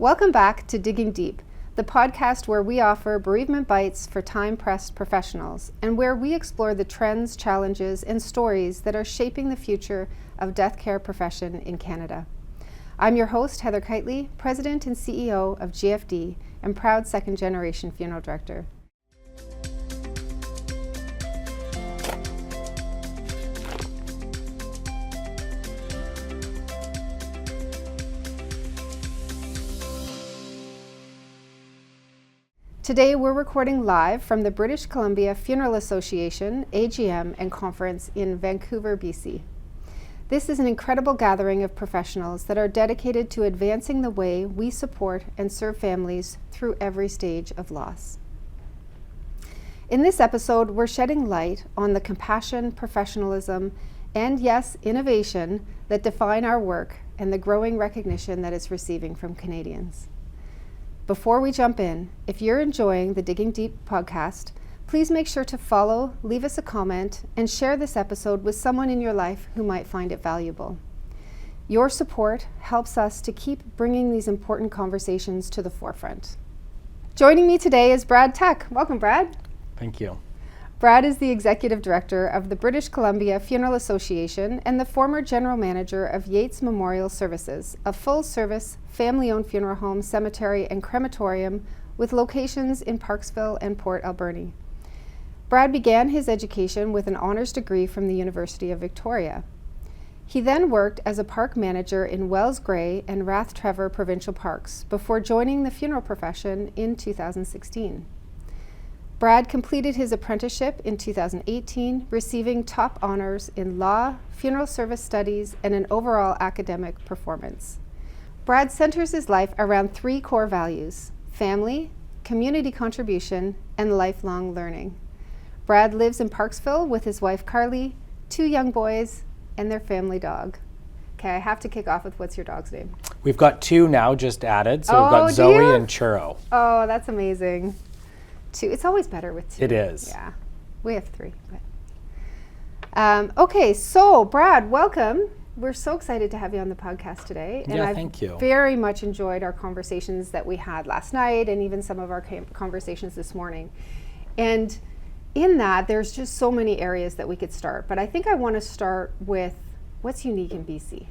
Welcome back to Digging Deep, the podcast where we offer bereavement bites for time-pressed professionals and where we explore the trends, challenges, and stories that are shaping the future of death care profession in Canada. I'm your host, Heather Kiteley, President and CEO of GFD and proud second-generation funeral director. Today we're recording live from the British Columbia Funeral Association AGM and conference in Vancouver, BC. This is an incredible gathering of professionals that are dedicated to advancing the way we support and serve families through every stage of loss. In this episode, we're shedding light on the compassion, professionalism, and yes, innovation that define our work and the growing recognition that it's receiving from Canadians. Before we jump in, if you're enjoying the Digging Deep podcast, please make sure to follow, leave us a comment, and share this episode with someone in your life who might find it valuable. Your support helps us to keep bringing these important conversations to the forefront. Joining me today is Brad Tuck. Welcome, Brad. Thank you. Brad is the Executive Director of the British Columbia Funeral Association and the former General Manager of Yates Memorial Services, a full-service, family-owned funeral home, cemetery, and crematorium with locations in Parksville and Port Alberni. Brad began his education with an honours degree from the University of Victoria. He then worked as a park manager in Wells Grey and Rathtrevor Provincial Parks before joining the funeral profession in 2016. Brad completed his apprenticeship in 2018, receiving top honors in law, funeral service studies, and an overall academic performance. Brad centers his life around three core values: family, community contribution, and lifelong learning. Brad lives in Parksville with his wife Carly, two young boys, and their family dog. Okay, I have to kick off with what's your dog's name? We've got two now just added, so we've got Zoe and Churro. Oh, that's amazing. Two. It's always better with two. It is. Yeah, we have three. But. Okay, so Brad, welcome. We're so excited to have you on the podcast today. And thank you. I've very much enjoyed our conversations that we had last night and even some of our conversations this morning. And in that, there's just so many areas that we could start. But I think I want to start with what's unique in BC.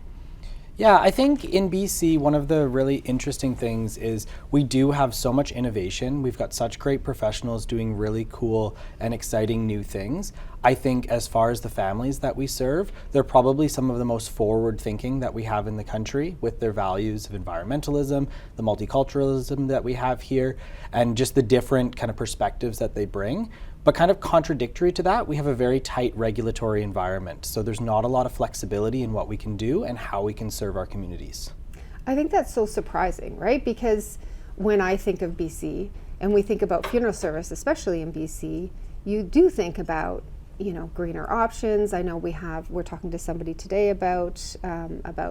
Yeah, I think in BC, one of the really interesting things is we do have so much innovation. We've got such great professionals doing really cool and exciting new things. I think as far as the families that we serve, they're probably some of the most forward thinking that we have in the country with their values of environmentalism, the multiculturalism that we have here, and just the different kind of perspectives that they bring. But kind of contradictory to that, we have a very tight regulatory environment. So there's not a lot of flexibility in what we can do and how we can serve our communities. I think that's so surprising, right? Because when I think of BC and we think about funeral service, especially in BC, you do think about, greener options. I know we're talking to somebody today about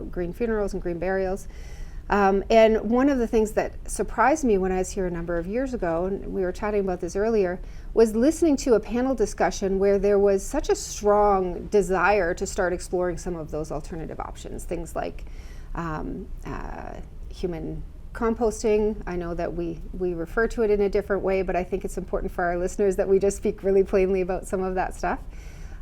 green funerals and green burials. And one of the things that surprised me when I was here a number of years ago, and we were chatting about this earlier, was listening to a panel discussion where there was such a strong desire to start exploring some of those alternative options, things like human composting. I know that we refer to it in a different way, but I think it's important for our listeners that we just speak really plainly about some of that stuff,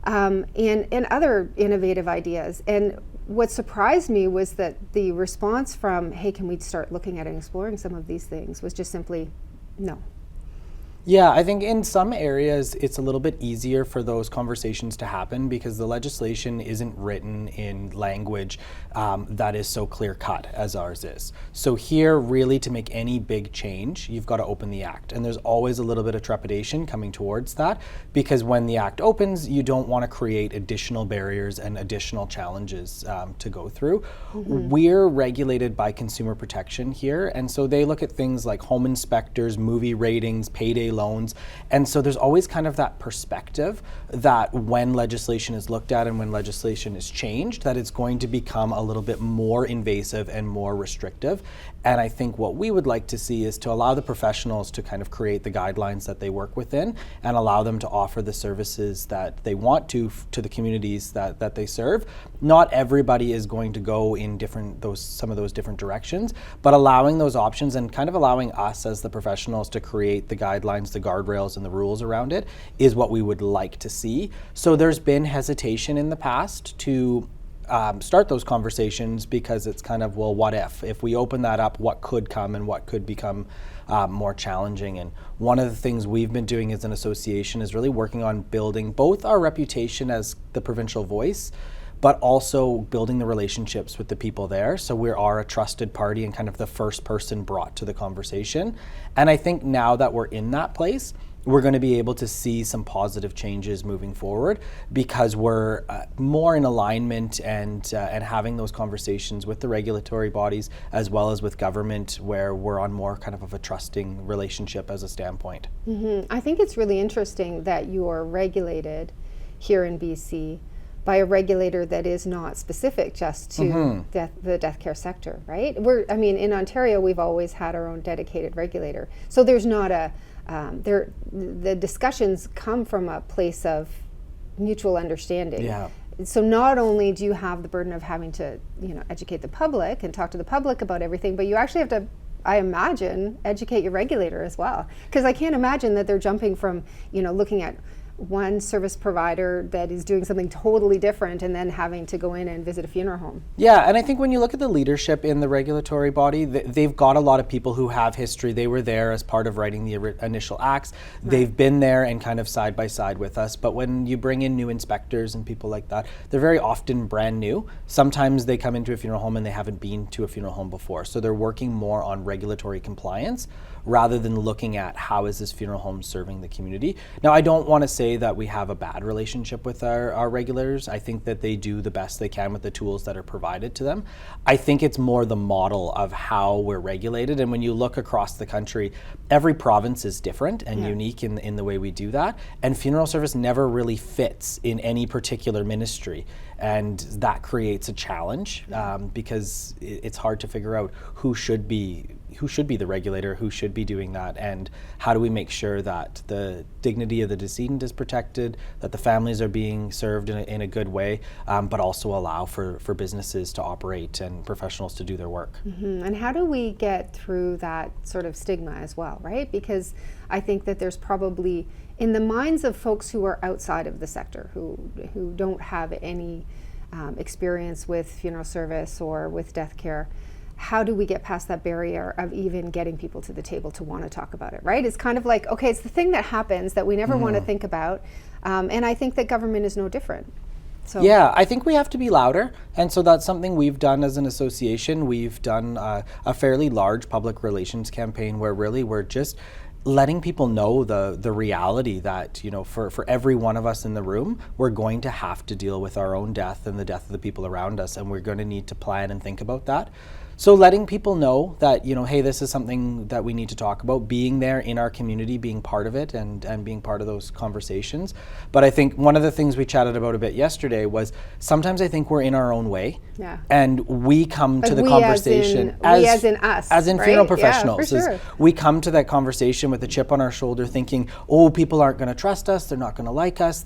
and other innovative ideas. And what surprised me was that the response from, hey, can we start looking at and exploring some of these things, was just simply no. Yeah, I think in some areas it's a little bit easier for those conversations to happen because the legislation isn't written in language that is so clear cut as ours is. So here, really, to make any big change, you've got to open the act. And there's always a little bit of trepidation coming towards that because when the act opens, you don't want to create additional barriers and additional challenges to go through. Mm-hmm. We're regulated by consumer protection here. And so they look at things like home inspectors, movie ratings, payday loans. And so there's always kind of that perspective that when legislation is looked at and when legislation is changed, that it's going to become a little bit more invasive and more restrictive. And I think what we would like to see is to allow the professionals to kind of create the guidelines that they work within and allow them to offer the services that they want to the communities that they serve. Not everybody is going to go in some of those different directions, but allowing those options and kind of allowing us as the professionals to create the guidelines, the guardrails, and the rules around it is what we would like to see. So there's been hesitation in the past to start those conversations because it's kind of, well, what if we open that up, what could come and what could become more challenging. And one of the things we've been doing as an association is really working on building both our reputation as the provincial voice, but also building the relationships with the people there. So we are a trusted party and kind of the first person brought to the conversation. And I think now that we're in that place, we're going to be able to see some positive changes moving forward because we're more in alignment and having those conversations with the regulatory bodies as well as with government, where we're on more kind of a trusting relationship as a standpoint. Mm-hmm. I think it's really interesting that you're regulated here in BC by a regulator that is not specific just to the death care sector, right? In Ontario, we've always had our own dedicated regulator. So there's not the discussions come from a place of mutual understanding. Yeah. So not only do you have the burden of having to, educate the public and talk to the public about everything, but you actually have to, I imagine, educate your regulator as well. Because I can't imagine that they're jumping from, looking at one service provider that is doing something totally different and then having to go in and visit a funeral home. Yeah, and I think when you look at the leadership in the regulatory body, they've got a lot of people who have history. They were there as part of writing the initial acts. Right. They've been there and kind of side by side with us. But when you bring in new inspectors and people like that, they're very often brand new. Sometimes they come into a funeral home and they haven't been to a funeral home before. So they're working more on regulatory compliance rather than looking at how is this funeral home serving the community. Now, I don't want to say that we have a bad relationship with our regulators. I think that they do the best they can with the tools that are provided to them. I think it's more the model of how we're regulated. And when you look across the country, every province is different and unique in the way we do that. And funeral service never really fits in any particular ministry. And that creates a challenge because it's hard to figure out who should be the regulator, who should be doing that, and how do we make sure that the dignity of the decedent is protected, that the families are being served in a good way, but also allow for businesses to operate and professionals to do their work. Mm-hmm. And how do we get through that sort of stigma as well, right? Because I think that there's probably, in the minds of folks who are outside of the sector, who don't have any experience with funeral service or with death care, how do we get past that barrier of even getting people to the table to want to talk about it, right? It's kind of like, okay, it's the thing that happens that we never want to think about. And I think that government is no different. So yeah, I think we have to be louder. And so that's something we've done as an association. We've done a fairly large public relations campaign where really we're just letting people know the reality that, for every one of us in the room, we're going to have to deal with our own death and the death of the people around us. And we're going to need to plan and think about that. So letting people know that, hey, this is something that we need to talk about, being there in our community, being part of it and being part of those conversations. But I think one of the things we chatted about a bit yesterday was sometimes I think we're in our own way. Yeah. And we come like to the we conversation as in us. As in right? funeral professionals. Yeah, for sure. We come to that conversation with a chip on our shoulder thinking, oh, people aren't going to trust us, they're not going to like us,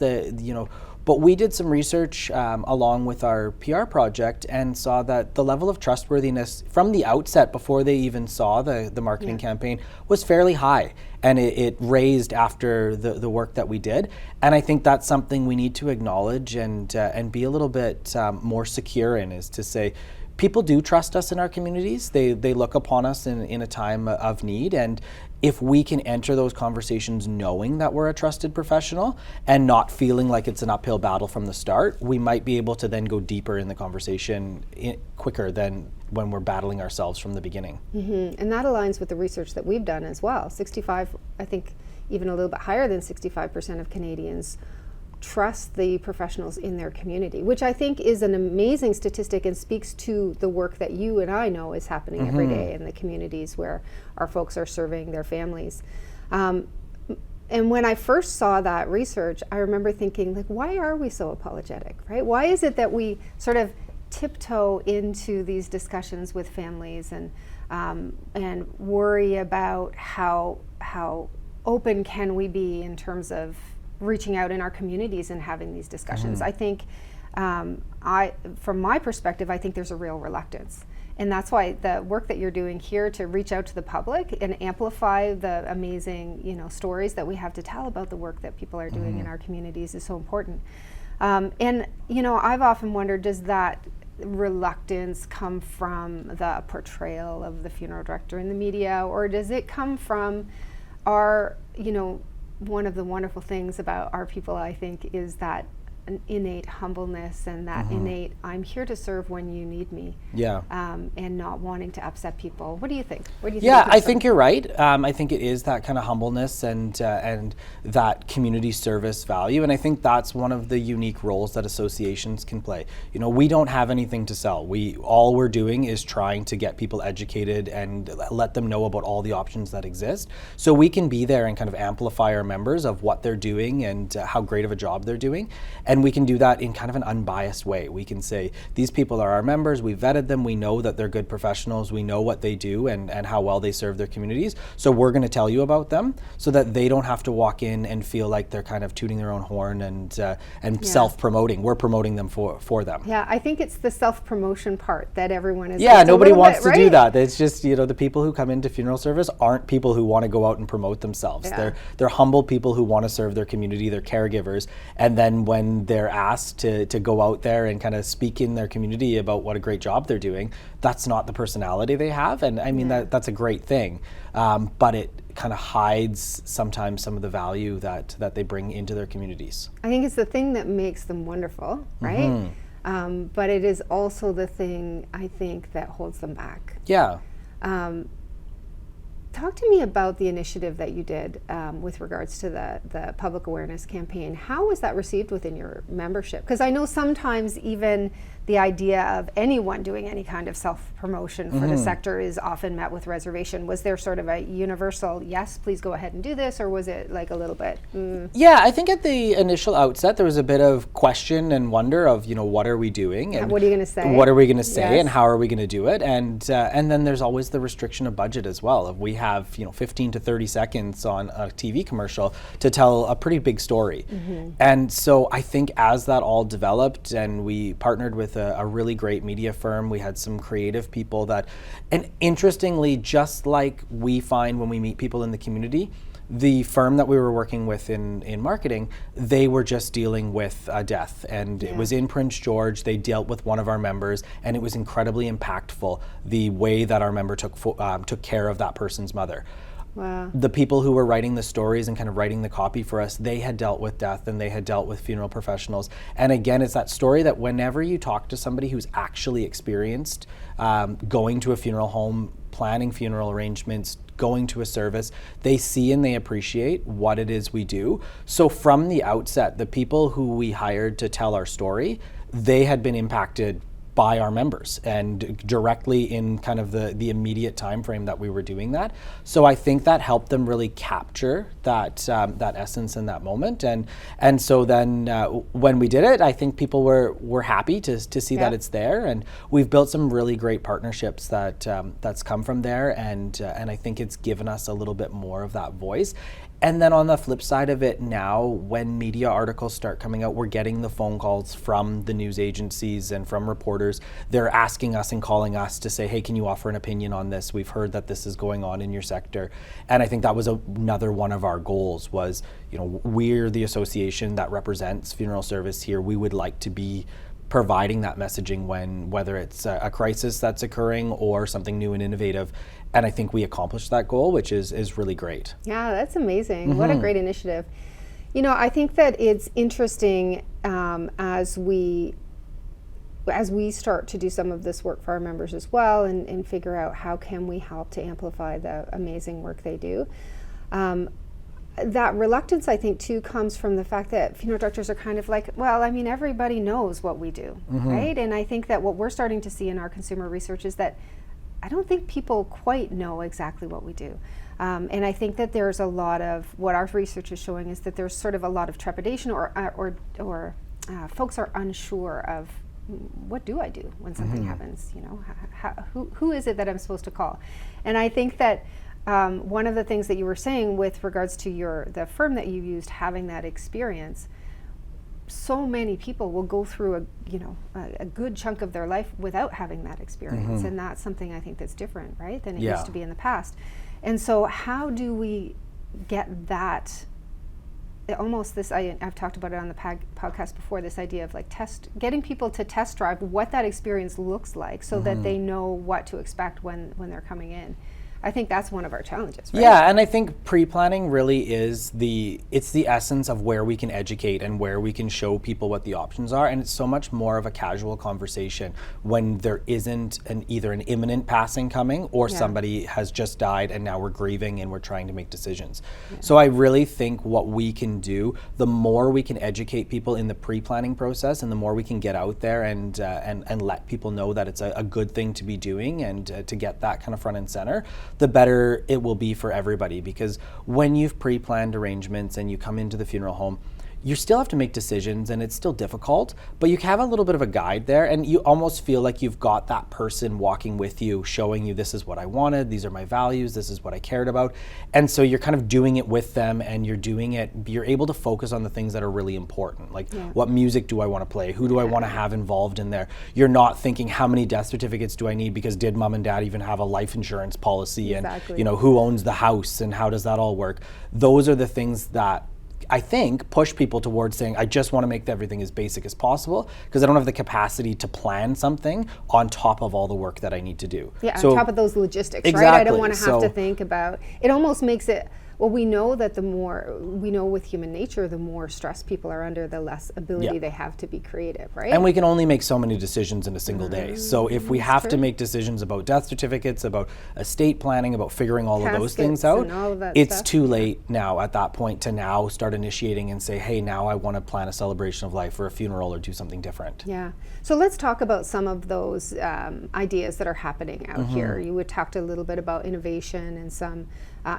But we did some research along with our PR project and saw that the level of trustworthiness from the outset, before they even saw the marketing campaign, was fairly high. And it raised after the work that we did. And I think that's something we need to acknowledge and be a little bit more secure in, is to say, people do trust us in our communities. They look upon us in a time of need. And if we can enter those conversations knowing that we're a trusted professional and not feeling like it's an uphill battle from the start, we might be able to then go deeper in the conversation quicker than when we're battling ourselves from the beginning. Mm-hmm. And that aligns with the research that we've done as well. 65, I think even a little bit higher than 65% of Canadians trust the professionals in their community, which I think is an amazing statistic and speaks to the work that you and I know is happening every day in the communities where our folks are serving their families. And when I first saw that research, I remember thinking, like, why are we so apologetic, right? Why is it that we sort of tiptoe into these discussions with families? And and worry about how open can we be in terms of reaching out in our communities and having these discussions. I think, from my perspective, I think there's a real reluctance. And that's why the work that you're doing here to reach out to the public and amplify the amazing, stories that we have to tell about the work that people are doing in our communities is so important. And I've often wondered, does that reluctance come from the portrayal of the funeral director in the media, or does it come from our, one of the wonderful things about our people, I think, is that an innate humbleness and that innate, I'm here to serve when you need me. Yeah. And not wanting to upset people. What do you think? Yeah, I think you're right. I think it is that kind of humbleness and that community service value. And I think that's one of the unique roles that associations can play. We don't have anything to sell. All we're doing is trying to get people educated and let them know about all the options that exist. So we can be there and kind of amplify our members of what they're doing and how great of a job they're doing. And we can do that in kind of an unbiased way. We can say, these people are our members, we vetted them, we know that they're good professionals, we know what they do and how well they serve their communities. So we're going to tell you about them so that they don't have to walk in and feel like they're kind of tooting their own horn and self-promoting. We're promoting them for them. Yeah, I think it's the self-promotion part that everyone is. Yeah, nobody wants to do that. It's just, the people who come into funeral service aren't people who want to go out and promote themselves. Yeah. They're humble people who want to serve their community, they're caregivers. And then when they're asked to go out there and kind of speak in their community about what a great job they're doing, that's not the personality they have. And I mean, that's a great thing. But it kind of hides sometimes some of the value that they bring into their communities. I think it's the thing that makes them wonderful, right? But it is also the thing, I think, that holds them back. Yeah. Talk to me about the initiative that you did with regards to the public awareness campaign. How was that received within your membership? Because I know sometimes even the idea of anyone doing any kind of self-promotion for the sector is often met with reservation. Was there sort of a universal, yes, please go ahead and do this, or was it like a little bit? Yeah, I think at the initial outset, there was a bit of question and wonder of, what are we doing? And what are you going to say? What are we going to say, Yes. and how are we going to do it? And then there's always the restriction of budget as well. If we have, 15 to 30 seconds on a TV commercial to tell a pretty big story. And so I think as that all developed and we partnered with a really great media firm, we had some creative people and interestingly, just like we find when we meet people in the community, the firm that we were working with in marketing, they were just dealing with a death, and it was in Prince George. They dealt with one of our members, and it was incredibly impactful the way that our member took care of that person's mother. Wow. The people who were writing the stories and kind of writing the copy for us, they had dealt with death and they had dealt with funeral professionals. And again, it's that story that whenever you talk to somebody who's actually experienced going to a funeral home, planning funeral arrangements, going to a service, they see and they appreciate what it is we do. So from the outset, the people who we hired to tell our story, they had been impacted by our members and directly in kind of the immediate time frame that we were doing that. So I think that helped them really capture that essence in that moment. And so then when we did it, I think people were happy to see that it's there, and we've built some really great partnerships that's come from there, and I think it's given us a little bit more of that voice. And then on the flip side of it now, when media articles start coming out, we're getting the phone calls from the news agencies and from reporters. They're asking us and calling us to say, hey, can you offer an opinion on this? We've heard that this is going on in your sector. And I think that was another one of our goals was, we're the association that represents funeral service here. We would like to be providing that messaging whether it's a crisis that's occurring or something new and innovative. And I think we accomplished that goal, which is really great. Yeah, that's amazing. What a great initiative. I think that it's interesting as we start to do some of this work for our members as well and figure out how can we help to amplify the amazing work they do. That reluctance, I think, too, comes from the fact that funeral directors are kind of like, well, I mean, everybody knows what we do, right? And I think that what we're starting to see in our consumer research is that I don't think people quite know exactly what we do. And I think that there's a lot of, what our research is showing is that there's sort of a lot of trepidation or folks are unsure of, what do I do when something happens? You know, who is it that I'm supposed to call? And I think that one of the things that you were saying with regards to the firm that you used having that experience, so many people will go through a good chunk of their life without having that experience, and that's something I think that's different, right, than it used to be in the past. And so how do we get that, almost this, I've talked about it on the podcast before, this idea of like getting people to test drive what that experience looks like so that they know what to expect when they're coming in. I think that's one of our challenges, right? Yeah, and I think pre-planning really is it's the essence of where we can educate and where we can show people what the options are, and it's so much more of a casual conversation when there isn't either an imminent passing coming or somebody has just died and now we're grieving and we're trying to make decisions. So I really think what we can do, the more we can educate people in the pre-planning process and the more we can get out there and let people know that it's a good thing to be doing and to get that kind of front and center, the better it will be for everybody. Because when you've pre-planned arrangements and you come into the funeral home, you still have to make decisions and it's still difficult, but you have a little bit of a guide there and you almost feel like you've got that person walking with you, showing you this is what I wanted, these are my values, this is what I cared about. And so you're kind of doing it with them and you're able to focus on the things that are really important. Like what music do I want to play? Who do I want to have involved in there? You're not thinking how many death certificates do I need because did mom and dad even have a life insurance policy and who owns the house and how does that all work? Those are the things that I think push people towards saying, I just want to make everything as basic as possible because I don't have the capacity to plan something on top of all the work that I need to do. Yeah, on top of those logistics, right? I don't want to have to think about, it almost makes it, well, we know that with human nature, the more stress people are under, the less ability they have to be creative, right? And we can only make so many decisions in a single day. So if we have to make decisions about death certificates, about estate planning, about figuring all of those things out, it's too late now at that point to now start initiating and say, hey, now I want to plan a celebration of life or a funeral or do something different. Yeah. So let's talk about some of those ideas that are happening out here. You had talked a little bit about innovation and some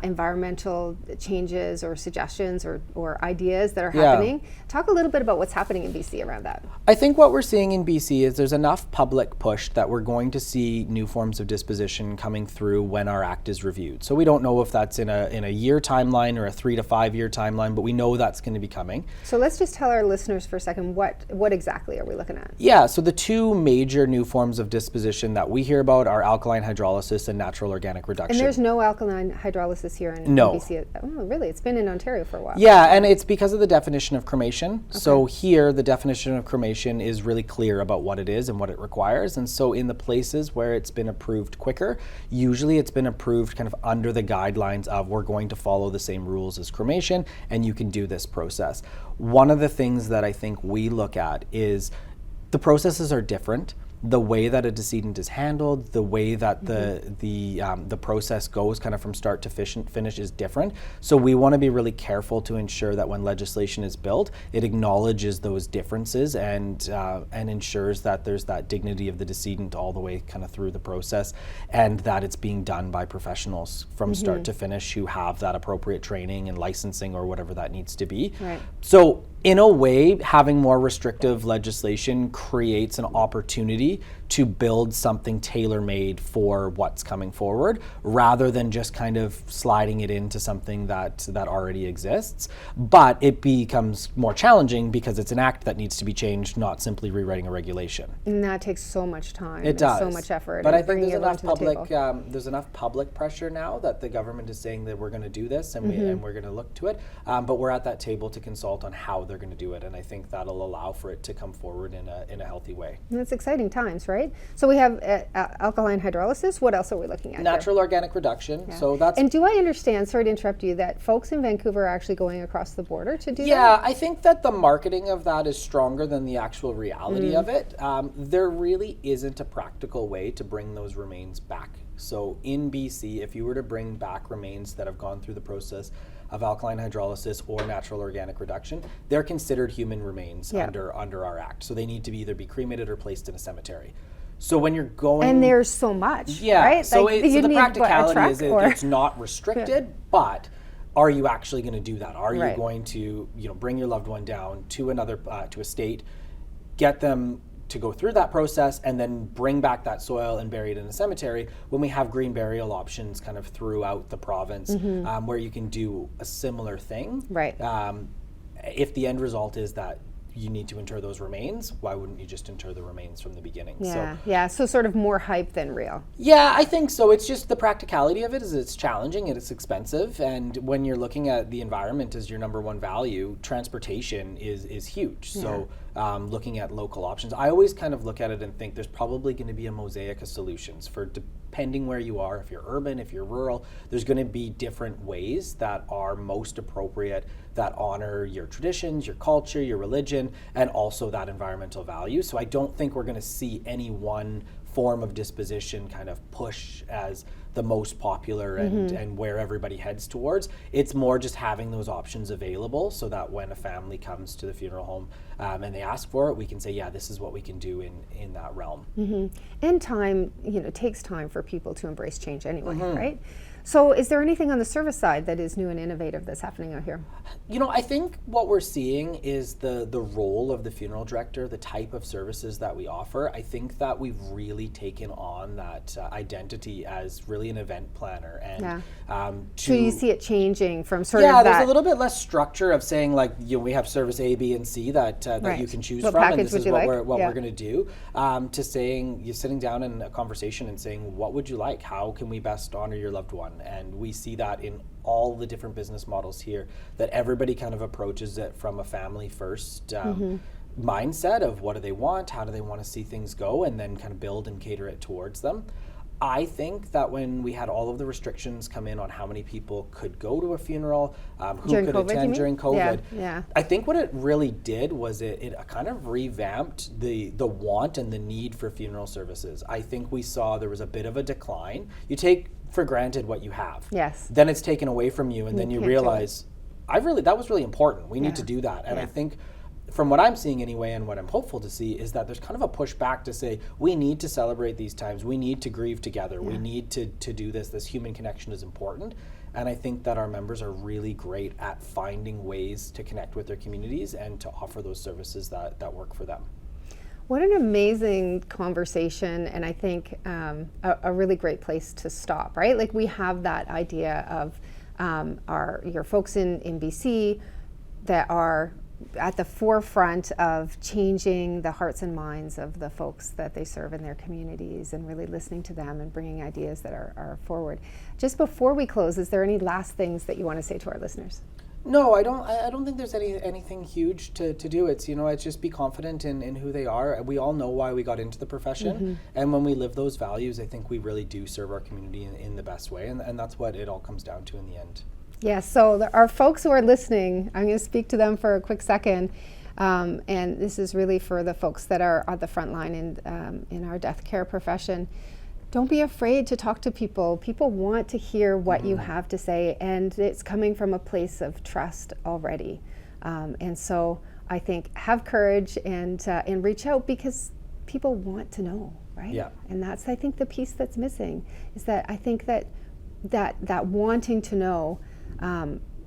environmental changes or suggestions or ideas that are happening. Talk a little bit about what's happening in BC around that. I think what we're seeing in BC is there's enough public push that we're going to see new forms of disposition coming through when our act is reviewed. So we don't know if that's in a year timeline or a 3 to 5 year timeline, but we know that's going to be coming. So let's just tell our listeners for a second, what exactly are we looking at? Yeah, so the two major new forms of disposition that we hear about are alkaline hydrolysis and natural organic reduction. And there's no alkaline hydrolysis here in BC. Oh, really? It's been in Ontario for a while. Yeah, and it's because of the definition of cremation. Okay. So here, the definition of cremation is really clear about what it is and what it requires. And so in the places where it's been approved quicker, usually it's been approved kind of under the guidelines of we're going to follow the same rules as cremation, and you can do this process. One of the things that I think we look at is the processes are different. The way that a decedent is handled, the way that the process goes kind of from start to finish is different. So we want to be really careful to ensure that when legislation is built, it acknowledges those differences and ensures that there's that dignity of the decedent all the way kind of through the process, and that it's being done by professionals from start to finish who have that appropriate training and licensing or whatever that needs to be. Right. So in a way, having more restrictive legislation creates an opportunity to build something tailor-made for what's coming forward, rather than just kind of sliding it into something that already exists. But it becomes more challenging because it's an act that needs to be changed, not simply rewriting a regulation. And that takes so much time. It does. So much effort. But I think there's enough public pressure now that the government is saying that we're going to do this and we're going to look to it. But we're at that table to consult on how they're going to do it, and I think that'll allow for it to come forward in a healthy way. And it's exciting times, right? So we have alkaline hydrolysis. What else are we looking at? Natural organic reduction. Yeah. So that's. And do I understand? Sorry to interrupt you. That folks in Vancouver are actually going across the border to do that? Yeah, I think that the marketing of that is stronger than the actual reality of it. There really isn't a practical way to bring those remains back. So in BC, if you were to bring back remains that have gone through the process of alkaline hydrolysis or natural organic reduction, they're considered human remains under our act. So they need to either be cremated or placed in a cemetery. So when you're going... And there's so much, right? So, so the practicality is it's not restricted, but are you actually going to do that? Are you going to bring your loved one down to another, to a state, get them to go through that process and then bring back that soil and bury it in a cemetery, when we have green burial options kind of throughout the province, where you can do a similar thing. Right. If the end result is that you need to inter those remains, why wouldn't you just inter the remains from the beginning? So sort of more hype than real. Yeah, I think so. It's just the practicality of it is it's challenging and it's expensive. And when you're looking at the environment as your number one value, transportation is huge. So looking at local options, I always kind of look at it and think there's probably going to be a mosaic of solutions for depending where you are. If you're urban, if you're rural, there's going to be different ways that are most appropriate, that honor your traditions, your culture, your religion, and also that environmental value. So I don't think we're going to see any one form of disposition kind of push as the most popular and where everybody heads towards. It's more just having those options available so that when a family comes to the funeral home and they ask for it, we can say, yeah, this is what we can do in that realm. And time, it takes time for people to embrace change anyway, right? So is there anything on the service side that is new and innovative that's happening out here? I think what we're seeing is the role of the funeral director, the type of services that we offer. I think that we've really taken on that identity as really an event planner. And so you see it changing from sort of that. Yeah, there's a little bit less structure of saying like, we have service A, B, and C that you can choose what from, package and this would is you what like? we're going to do. To saying, you're sitting down in a conversation and saying, what would you like? How can we best honor your loved one? And we see that in all the different business models here, that everybody kind of approaches it from a family first mindset of what do they want, how do they want to see things go, and then kind of build and cater it towards them. I think that when we had all of the restrictions come in on how many people could go to a funeral, who during could COVID, attend during COVID, yeah. I think what it really did was it kind of revamped the want and the need for funeral services. I think we saw there was a bit of a decline. You take for granted what you have. Yes. Then it's taken away from you, and then you realize, that was really important. We need to do that. And I think from what I'm seeing anyway, and what I'm hopeful to see, is that there's kind of a pushback to say, we need to celebrate these times. We need to grieve together. We need to do this. This human connection is important. And I think that our members are really great at finding ways to connect with their communities and to offer those services that work for them. What an amazing conversation, and I think a really great place to stop, right? Like we have that idea of your folks in BC that are at the forefront of changing the hearts and minds of the folks that they serve in their communities and really listening to them and bringing ideas that are forward. Just before we close, is there any last things that you want to say to our listeners? No, I don't think there's anything huge to do. It's it's just be confident in who they are. We all know why we got into the profession, and when we live those values, I think we really do serve our community in the best way, and that's what it all comes down to in the end. Yeah, so our folks who are listening, I'm going to speak to them for a quick second, and this is really for the folks that are on the front line in our death care profession. Don't be afraid to talk to people. People want to hear what you have to say, and it's coming from a place of trust already. And so I think have courage and reach out, because people want to know, right? Yeah. And that's, I think, the piece that's missing, is that I think that wanting to know,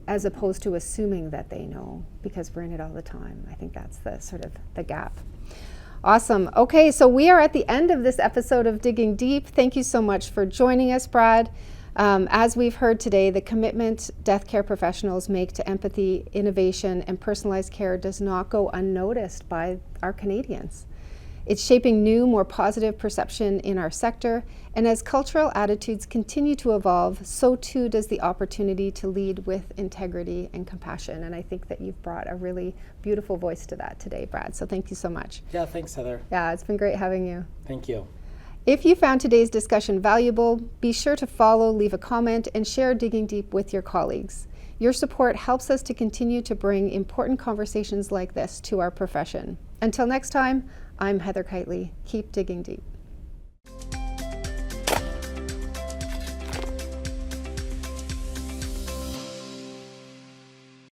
as opposed to assuming that they know, because we're in it all the time. I think that's the sort of the gap. Awesome. Okay, so we are at the end of this episode of Digging Deep. Thank you so much for joining us, Brad. As we've heard today, the commitment death care professionals make to empathy, innovation, and personalized care does not go unnoticed by our Canadians. It's shaping new, more positive perception in our sector, and as cultural attitudes continue to evolve, so too does the opportunity to lead with integrity and compassion. And I think that you've brought a really beautiful voice to that today, Brad. So thank you so much. Yeah, thanks, Heather. Yeah, it's been great having you. Thank you. If you found today's discussion valuable, be sure to follow, leave a comment, and share Digging Deep with your colleagues. Your support helps us to continue to bring important conversations like this to our profession. Until next time, I'm Heather Kiteley. Keep digging deep.